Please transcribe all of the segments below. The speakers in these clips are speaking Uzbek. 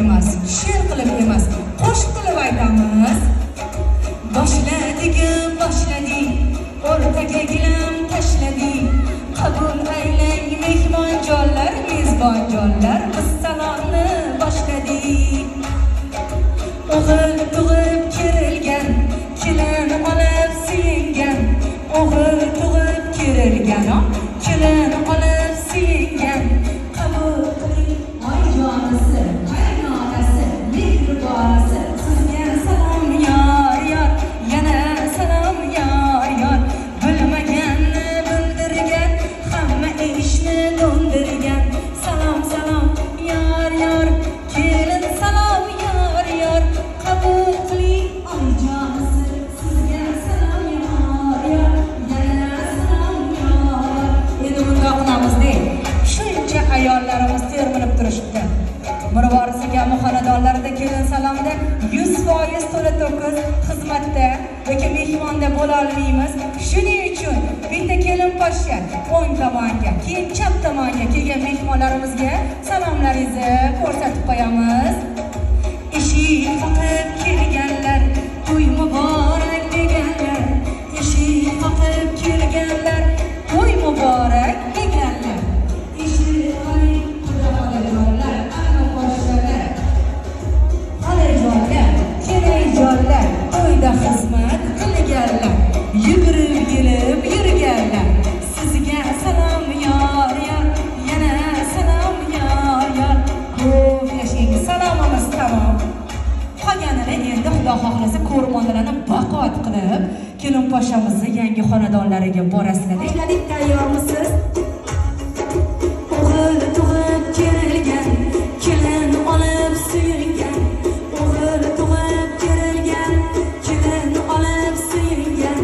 emas, she'r qilib emas, qo'shiq qilib aytamiz. Boshladik, o'rtaga gilam tashladik. Qabul aylang mehmonjonlar, mezbonjonlar, biz salomni boshladik. O'g'il tug'ib kerilgan, kelin olib suyingan. O'g'il tug'ib kerilgan, kelin olib suyingan. Qabul qiling oyijonisi, qaynonasi, mehribonasi. Sizga salom yor yor, yana salom yor yor. Bilmaganni bildirgan, hamma ishni do'ndirgan. Salom salom yor yor, kelin salom yor yor. Qabul qiling oyijonisi, sizga salom yor yor, yana salom yor yor. Endi bundoq qilamiz-da. Shuncha ayollarimiz termilib turishibdi. Mirvorisiga xonadonlarida kelin salomida 100% to'la to'kis xizmatda yoki mehmonda bo'la olmaymiz. Shuning uchun bitta kelin poshsha o'ng tomonga, keyin chap tomonga kelgan mehmonlarimizga salomlaringizni ko'rsatib qo'yamiz. Eshik qoqib kelganlar, to'y muborak deganlar. Eshik qoqib kelganlar, to'y muborak deganlar. Eshik qoqib xudojonlar, ana poshshalar, xolajonlar, kelajjonlar, to'yda xizmat qilganlar, yugurib kelib yurganlar. Sizga salom yor yor, yana salom yor yor. Ko'p yashang, salomimiz tamom. Qolganini endi Xudo xohlasa ko'rmonlarni baquvvat qilib, kelin poshshamizni yangi xonadonlariga borasizlar. Ishladik, tayyormisiz? O'g'il tug'ib kerilgan, kelin olib suyingan. O'g'il tug'ib kerilgan, kelin olib suyingan.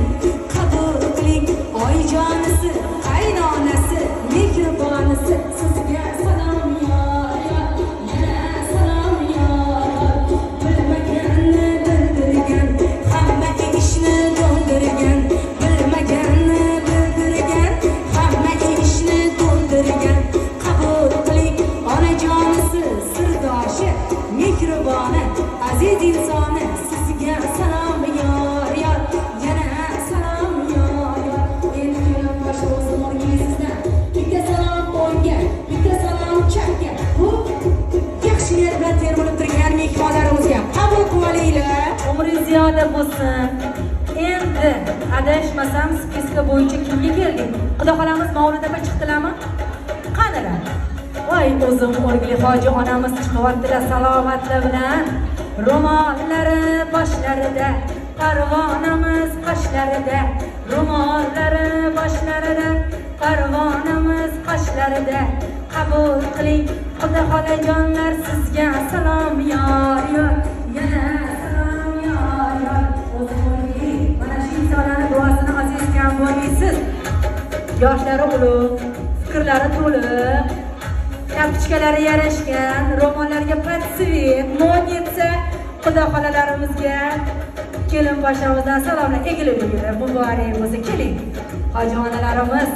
Qabul qiling oyijonisi, qaynonasi, mehribonisi. Sizga salom yor yor, yana salom yor yor. Bilmaganni bildirgan, hamma ishni do'ndirgan. Bilmaganni bildirgan, hamma ishni do'ndirgan. Qabul qiling onajonisi, sirdoshi, mehriboni, aziz insoni. Sizga salom yor yor, yana salom yor yor. Endi kelin poshsha o'z o'rningizdan bitta salom o'ngga, bitta salom chapga. Bu yaxshi niyat bilan termilib turgan mehmonlarimizga qabul qilib olinglar. Umringiz ziyoda bo'lsin. Endi adashmasam spiska bo'yicha kimga keldik? Xudo xolamiz Mavludaga chiqdilarmi? Qanilar? Voy o'zim o'rgili hoji onamiz chiqyaptilar salomatlar bilan. Ro'mollari boshlarida, parvonamiz qoshlarida. Ro'mollari boshlarida, parvonamiz qoshlarida. Qabul qiling Xudo xolajonlar, sizga salom yor yor, yana salom yor yor. O'zim o'rgili mana shu insonlarning duosini aziz kam bo'lmaysiz. Yoshlari ulug', fikrlari to'liq, kapchkalari yarashgan, ro'mollariga patsivit, mon yetsa Xudo xolalarimizga kelin poshshamizdan salomlar egilib yurib muborak bo'lsin. Keling, hoji onalarimiz